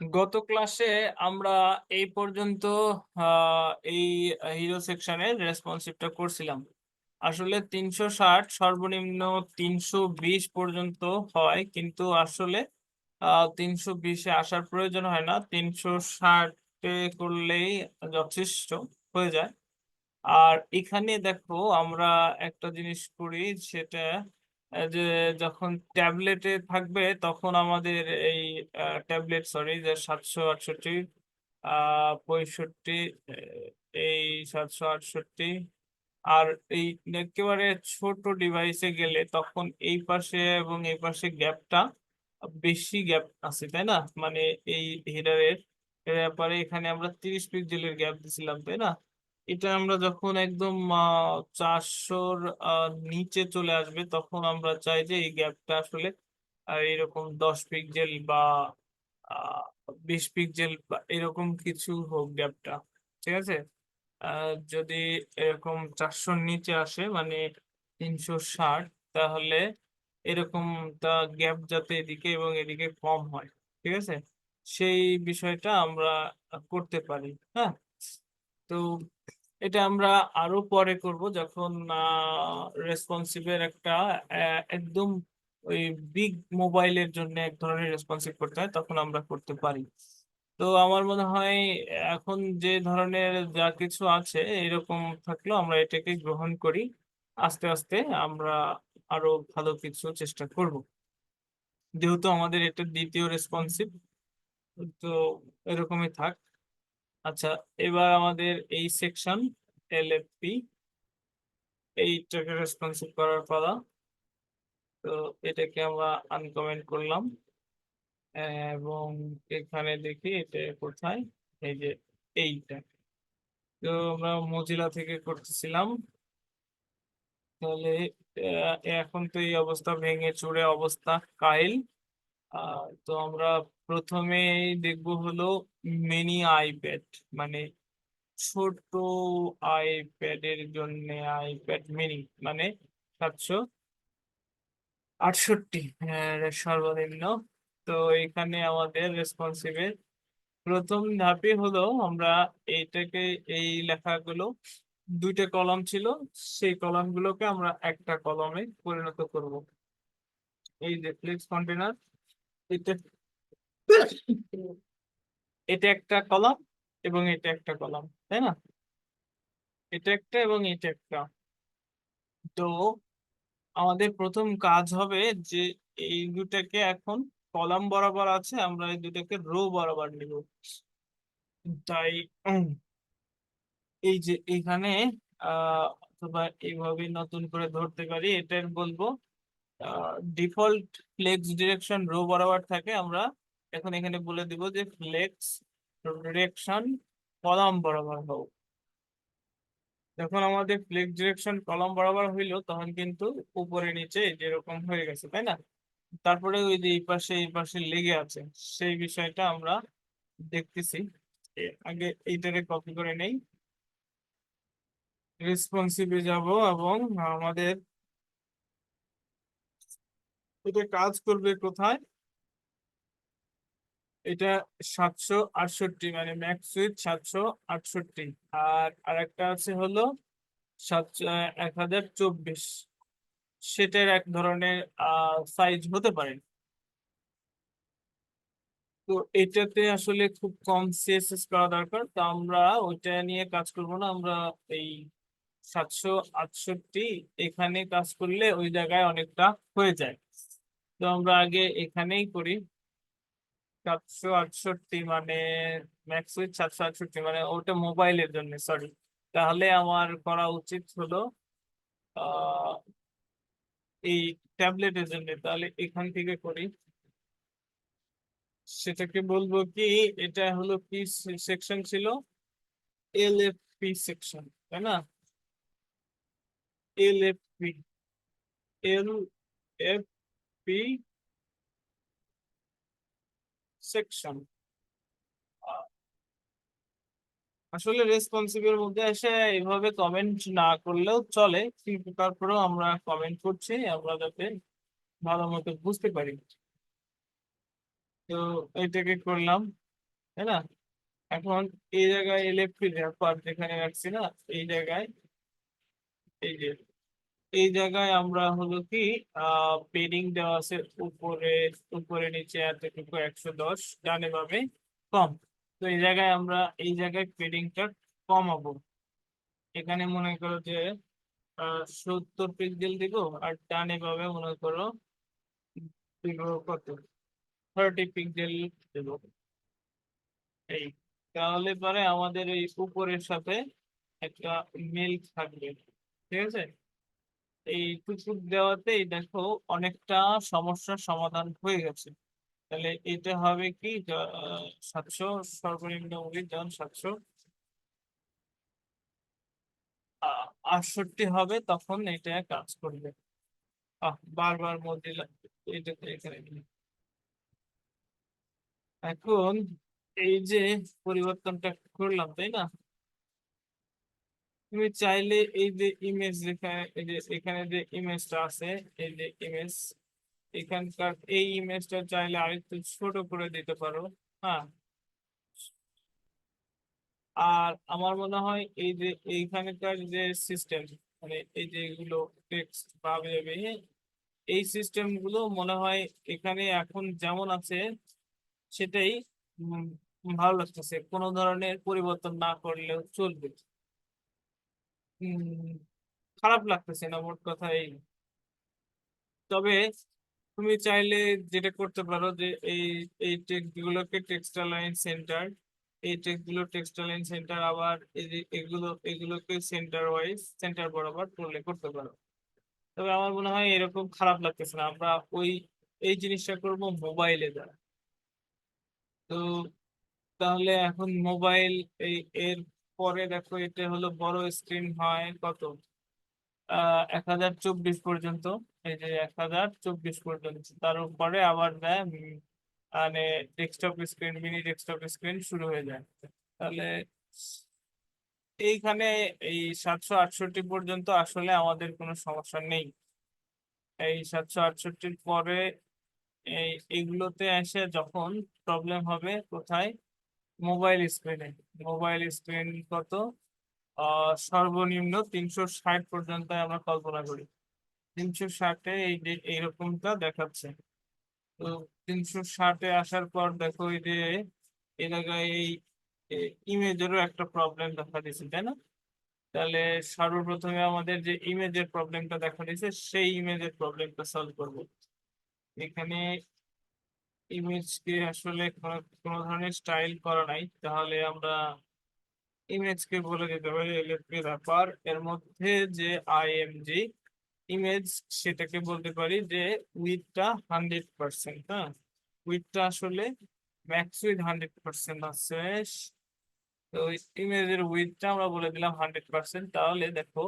গত ক্লাসে আমরা এই পর্যন্ত এই হিরো সেকশনের রেসপন্সিভটা করছিলাম। আসলে ৩৬০ সর্বনিম্ন ৩২০ পর্যন্ত হয়, কিন্তু আসলে ৩২০-এ আসার প্রয়োজন হয় না। ৩৬০-এ করলেই যথেষ্ট হয়ে যায়। আর এখানে দেখো আমরা একটা জিনিস করি, সেটা যে যখন ট্যাবলেটে থাকবে তখন আমাদের এই ট্যাবলেট সরি যে ৭৬৮ ৬৫ এই ৭৬৮ আর এই একেবারে ছোট ডিভাইসে গেলে তখন এই পাশে এবং এই পাশে গ্যাপটা বেশি গ্যাপ আছে, তাই না? মানে এই হেডারের ব্যাপারে এখানে আমরা ৩০ পিক্সেলের গ্যাপ দিছিলাম, তাই না? এটা আমরা যখন একদম ৪০০-র নিচে চলে আসবে তখন আমরা চাই যে এই গ্যাপটা আসলে এরকম ১০ পিক্সেল বা ২০ পিক্সেল বা এরকম কিছু হোক গ্যাপটা। ঠিক আছে? যদি এরকম ৪০০-র নিচে আসে মানে ৩৬০, তাহলে এরকমটা গ্যাপ যাতে এদিকে এবং এদিকে কম হয়। ঠিক আছে? সেই বিষয়টা আমরা করতে পারি। হ্যাঁ? তো এটা আমরা আরো পরে করব যখন রেসপন্সিভ এর একটা একদম ওই বিগ মোবাইলের জন্য এক ধরনের রেসপন্সিভ করতে হয়, তখন আমরা করতে পারি। তো আমার মনে হয় এখন যে ধরনের যা কিছু আছে এরকম থাকলেও আমরা এটাকে গ্রহণ করি। আস্তে আস্তে আমরা আরো ভালো কিছু চেষ্টা করব। যেহেতু আমাদের এটা দ্বিতীয় রেসপন্সিভ, তো এরকমই থাক। আচ্ছা, এবার আমাদের এই সেকশন এলএফপি এইটাকে রেসপন্সিভ করার পালা। তো এটাকে আমরা আনকমেন্ট করলাম এবং এখানে দেখি এটা কোথায়, এই যে এইটা। তো আমরা মজিলা থেকে করতেছিলাম, তাহলে এখন তো এই অবস্থা ভেঙে চুরে অবস্থা কাহিল। তো আমরা প্রথমেই দেখবো হলো মিনি আইপ্যাড, মানে ছোট আইপ্যাডের জন্য আইপ্যাড মিনি মানে ৭৬৮ সর্বনিম্ন। তো এখানে আমাদের রেসপন্সিভের প্রথম ধাপই হলো আমরা এইটাকে এই লেখাগুলো দুইটা কলাম ছিল, সেই কলামগুলোকে আমরা একটা কলমে পরিণত করব। এই যে ফ্লেক্স কন্টেনার, এটা এটা একটা কলাম এবং এটা একটা কলাম, তাই না? এটা একটা এবং এটা একটা। তো আমাদের প্রথম কাজ হবে যে এই দুটাকে এখন কলাম বরাবর আছে, আমরা এই দুটাকে রো বরাবর নিব। তাই এই যে এখানে অথবা এইভাবে নতুন করে ধরতে পারি, এটার বলবো ডিফল্ট ফ্লেক্স ডিরেকশন রো বরাবর থাকে। আমরা এখন এখানে বলে দিব যে ফ্লেক্স ডিরেকশন কলাম বরাবর হোক। যখন আমাদের ফ্লেক্স ডিরেকশন কলাম বরাবর হইলো তখন কিন্তু উপরে নিচে যেরকম হয়ে গেছে, তাই না? তারপরে ওই যে এই পাশে লেগে আছে, সেই বিষয়টা আমরা দেখতেছি। আগে এইটাকে কপি করে নেই, রেসপন্সিভে যাব এবং আমাদের এটা কাজ করবে কোথায়? এটা ৭৬৮ মানে ম্যাক্স উইথ ৭৬৮। আর আরেকটা আছে হলো ১০২৪, সেটার এক ধরনের সাইজ হতে পারে। তো এটাতে আসলে খুব কম সিএসএস করা দরকার, তো আমরা ওইটা নিয়ে কাজ করব না। আমরা এই ৭৬৮ এখানে কাজ করলে ওই জায়গায় অনেকটা হয়ে যায়। তো আমরা আগে এখানেই করি। ৭৬৮ মানে ম্যাক্স উইথ ৭৬৮ মানে ওটা মোবাইলের জন্য, সরি। তাহলে আমার করা উচিত হলো আহ এই ট্যাবলেটের জন্য, তাহলে এখান থেকে করি। সেটাকে বলবো কি, এটা হলো কি সেকশন ছিল? এলএফপি সেকশন, তাই না? LFP, LFP section. আসলে রেসপন্সিবের মধ্যে এসে এইভাবে কমেন্ট না করলেও চলে, কিন্তু তারপরেও আমরা কমেন্ট করছি আমরা যাতে ভালো মতো বুঝতে পারি। তো এটাকে করলাম। তাই না? এখন এই জায়গায় এলএফপি র্যাপার যেখানে রাখছি না, এই জায়গায়, এই যে এই জায়গায় আমরা হলো কি পেডিং দেওয়া আছে উপরে, উপরে নিচে এতটুকু 110, ডানে বামে কম। তো এই জায়গায় আমরা এই জায়গায় পেডিংটা কমাবো। এখানে মনে করো যে 70 পিক্সেল দিব, আর ডানে বামে মনে করো দিব কত, 30 পিক্সেল দেব। এই, তাহলে পরে আমাদের এই উপরের সাথে একটা মিল থাকবে। ঠিক আছে, এই টুকটুক দেওয়াতেই দেখো অনেকটা সমস্যার সমাধান হয়ে গেছে। তাহলে এটা হবে কি 700, সর্বনিম্ন উইথ যখন 768 হবে তখন এটা কাজ করবে। বারবার মধ্যে এটা এখানে দিই। এখন এই যে পরিবর্তনটা করলাম, তাই না? তুমি চাইলে এই যে ইমেজ, যেখানে এই যে এখানে যে ইমেজটা আছে, এই যে ইমেজ, এখানকার এই ইমেজটা চাইলে আরেকটু ছোট করে দিতে পারো। হ্যাঁ, আর আমার মনে হয় এই যে এইখানকার যে সিস্টেম, মানে এই যে এগুলো টেক্সট পাবে, এই সিস্টেম গুলো মনে হয় এখানে এখন যেমন আছে সেটাই উম, ভালো লাগতেছে, কোনো ধরনের পরিবর্তন না করলেও চলবে। উম, খারাপ লাগতেছে না মোট কথা এই। তবে তুমি চাইলে যেটা করতে পারো যে এই এই টেক্সট গুলোকে টেক্সটালাইন সেন্টার, এই টেক্সট গুলো টেক্সটালাইন সেন্টার, আবার এই যে এগুলোকে সেন্টার ওয়াইজ, সেন্টার বরাবর করলে করতে পারো। তবে আমার মনে হয় এরকম খারাপ লাগতেছে না, আমরা ওই এই জিনিসটা করব মোবাইলে দ্বারা। তো তাহলে এখন মোবাইল, এই এর পরে দেখো এটা হলো বড় স্ক্রিন হয় কত, 1024 পর্যন্ত। এই যে 1024 পর্যন্ত, তার উপরে আবার দেয় মানে desktop screen, mini desktop screen শুরু হয়ে যায়। তাহলে এইখানে এই 768 পর্যন্ত আসলে আমাদের কোনো সমস্যা নেই। এই 768-র পরে এই এগুলোতে এসে যখন প্রবলেম হবে কোথায়, মোবাইল স্ক্রিনে। মোবাইল স্ক্রিন কত, সর্বনিম্ন 360 পর্যন্ত আমরা কল্পনা করি। 360-এ এই যে এইরকমটা দেখাচ্ছে। তো 360-এ আসার পর দেখো এই যে এই জায়গায় এই ইমেজেরও একটা প্রবলেম দেখা দিচ্ছে, তাই না? তাহলে সর্বপ্রথমে আমাদের যে ইমেজের প্রবলেমটা দেখা দিচ্ছে সেই ইমেজের প্রবলেমটা সলভ করব। এখানে ইমেজকে আসলে কোনো ধরনের স্টাইল করা নাই, তাহলে আমরা ইমেজকে বলে দিতে পারি এলএফপি ব্যাপার, এর মধ্যে যে আইএমজি ইমেজ, সেটাকে বলতে পারি যে উইথটা 100%। হ্যাঁ, উইথটা আসলে ম্যাক্স উইথ 100% আছে। তো ইমেজের উইথটা আমরা বলে দিলাম 100%। তাহলে দেখো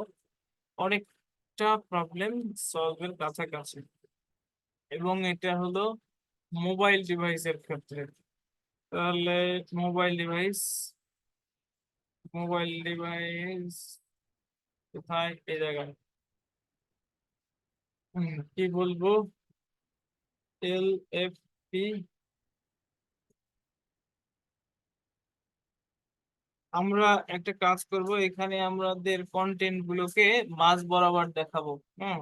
অনেকটা প্রবলেম সলভের কাছাকাছি। এবং এটা হলো মোবাইল ডিভাইসের ক্ষেত্রে। তাহলে মোবাইল ডিভাইস, মোবাইল ডিভাইস কোথায়, এই জায়গায়। কি বলবো, এল এফ পি। আমরা একটা কাজ করব, এখানে আমাদের কন্টেন্ট গুলোকে মাঝ বরাবর দেখাবো। হুম,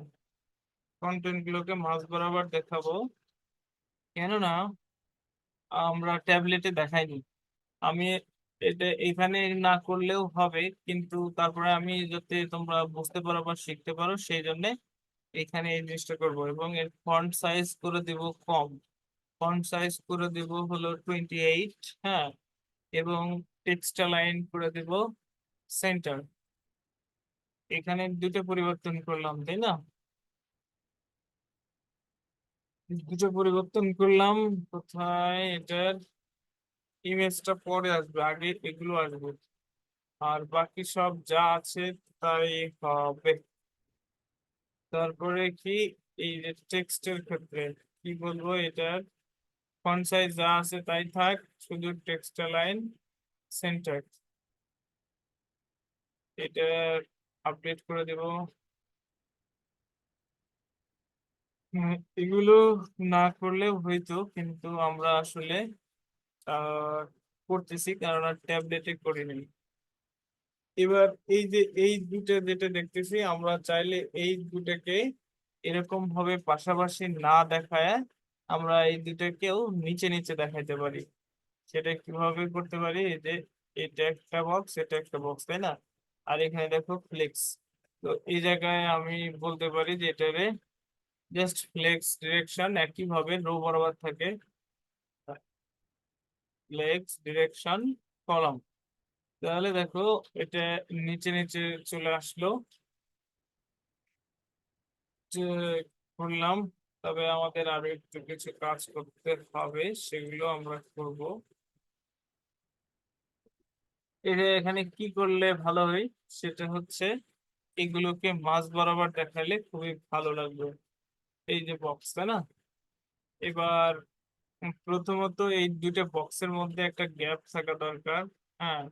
কন্টেন্ট গুলোকে মাঝ বরাবর দেখাবো, কেননা আমরা ট্যাবলেটে দেখাইনি। আমি এটা এখানে না করলেও হবে, কিন্তু তারপরে আমি যাতে তোমরা বুঝতে পারো বা শিখতে পারো সেই জন্য এখানে এই জিনিসটা করবো। এবং এর ফন্ট সাইজ করে দিব কম, ফন্ট সাইজ করে দিব হলো 28। হ্যাঁ, এবং টেক্সটা লাইন করে দিব সেন্টার। এখানে দুটো পরিবর্তন করলাম, তাই না? দুটো পরিবর্তন করলাম। কোথায় এটার ইমেজটা পরে আসবে, আগে এগুলো আসবে, আর বাকি সব যা আছে তাই হবে। তারপরে কি, এই যে টেক্সটের ক্ষেত্রে কি বলবো, এটার ফন্ট সাইজ যা আছে তাই থাক, শুধু টেক্সটা লাইন সেন্টার, এটা আপডেট করে দেব। এগুলো না করলেও হয়তো, কিন্তু আমরা আসলে আহ করতেছি কারণ আর ট্যাবলেটে করিনি। এবার এই যে এই দুটো যেটা দেখতেছি, আমরা চাইলে এই দুটাকে এরকম ভাবে পাশাপাশি না দেখায় আমরা এই দুটাকেও নিচে নিচে দেখাইতে পারি। সেটা কিভাবে করতে পারি? এই যে এটা একটা বক্স, এটা একটা বক্স, তাই না? আর এখানে দেখো ফ্লেক্স। তো এই জায়গায় আমি বলতে পারি যে এটারে জাস্ট ফ্লেক্স ডিরেকশন একই ভাবে রো বরাবর থাকে, ফ্লেক্স ডিরেকশন কলাম। তাহলে দেখো এটা নিচে নিচে চলে আসলো, যে করলাম। তবে আমাদের আরো একটু কিছু কাজ করতে হবে, সেগুলো আমরা করব। এটা এখানে কি করলে ভালো হয় সেটা হচ্ছে এগুলোকে মাঝ বরাবর দেখালে খুবই ভালো লাগবে। এই যে বক্স, তাই না? এবার প্রথমত এই দুইটা বক্সের মধ্যে একটা গ্যাপ থাকা দরকার। হ্যাঁ,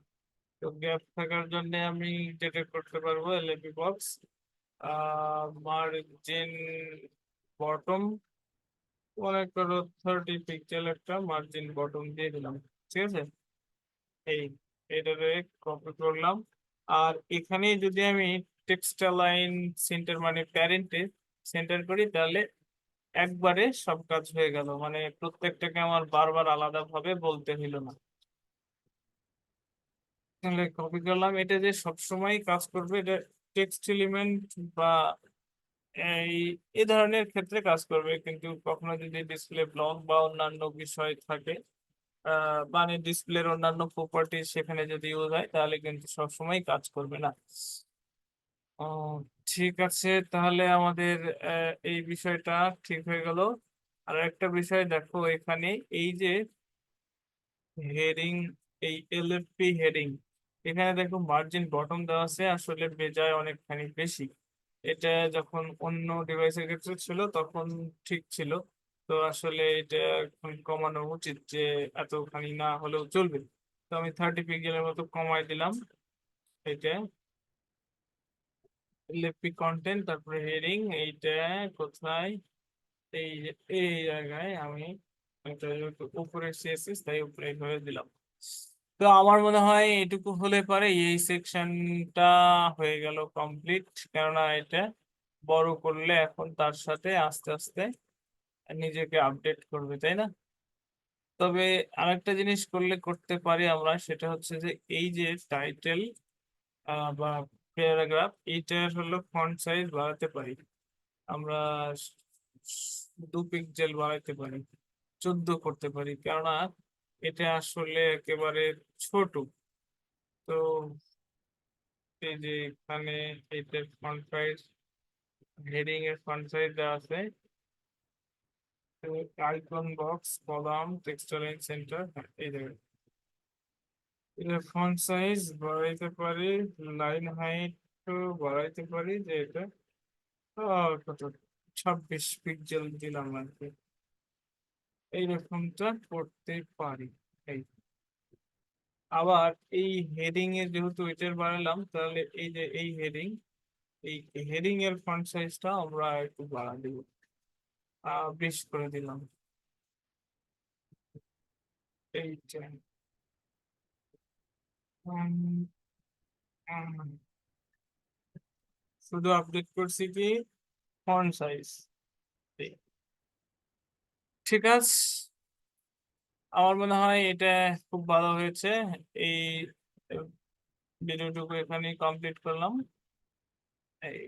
তো গ্যাপ থাকার জন্য আমি যেটা করতে পারবো, এলএপি বক্স মার্জিন বটম, মনে করো 30 পিক্সেল একটা মার্জিন বটম দিয়ে দিলাম। ঠিক আছে, এই এটারে কপি করলাম। আর এখানে যদি আমি টেক্সটা লাইন সেন্টার মানে প্যারেন্টে সেন্টার করি, তাহলে একবারে সব কাজ হয়ে গেল, মানে প্রত্যেকটাকে আমার বারবার আলাদা ভাবে বলতে হইলো না। তাহলে কপি করলাম, এটা যে সবসময় কাজ করবে, এটা টেক্সট এলিমেন্ট বা এই এই ধরনের ক্ষেত্রে কাজ করবে, কিন্তু কখনো যদি ডিসপ্লে ব্লক বা অন্যান্য বিষয় থাকে, মানে ডিসপ্লের অন্যান্য প্রপার্টি সেখানে যদি ইউজ হয়, তাহলে কিন্তু সবসময় কাজ করবে না। ও, ঠিক আছে, তাহলে আমাদের এই বিষয়টা ঠিক হয়ে গেল। আর একটা বিষয় দেখো এখানে, এই যে হেডিং, এই এলএফপি হেডিং, এখানে দেখো মার্জিন বটম দেওয়া আছে, আসলে বেজায় অনেকখানি বেশি। এটা যখন অন্য ডিভাইসের ক্ষেত্রে ছিল তখন ঠিক ছিল। তো আসলে এটা এখন কমানো উচিত, যে এতখানি না হলেও চলবে। তো আমি 30 পিক্সেলের মতো কমাই দিলাম। এটা এলএফপি কন্টেন্ট, তারপরে হেডিং, এইটা কোথায়? এই যে এই জায়গায় আমি এটা যেহেতু উপরে সিএসএস, তাই উপরে এইভাবে দিলাম। তো আমার মনে হয় এটুকু হলে পারে এই সেকশনটা হয়ে গেল কমপ্লিট। কেননা এটা বড় করলে এখন তার সাথে আস্তে আস্তে নিজেকে আপডেট করবে, তাই না? তবে আরেকটা জিনিস করলে করতে পারি আমরা, সেটা হচ্ছে যে এই যে টাইটেল বা প্যারাগ্রাফ, এইটার হলো ফন্ট সাইজ বাড়াতে পারি আমরা। 2 পিক্সেল বাড়াইতে পারি, 14 করতে পারি, কেননা এটা আসলে একেবারে ছোট। তো এই যে এখানে এইটার ফন্ট সাইজ, হেডিং এর ফন্ট সাইজ দেওয়া আছে, icon box column texture centre, এই জায়গায় এটা ফন্ট সাইজ বাড়াইতে পারি, লাইন হাইট বাড়াইতে পারি, যে এটা কত 26 পিক্সেল দিলাম আর কি। এইরকমটা করতে পারি। এই আবার এই হেডিং এর যেহেতু এটার বাড়ালাম, তাহলে এই যে এই হেডিং, এই হেডিং এর ফন্ট সাইজটা আমরা একটু বাড়া দিব, 20 করে দিলাম। এইটা উম, উম, শুধু আপডেট করছি কি ফন্ট সাইজ। ঠিক আছে, আমার মনে হয় এটা খুব ভালো হয়েছে। এই ভিডিওটুকু এখানেই কমপ্লিট করলাম। এই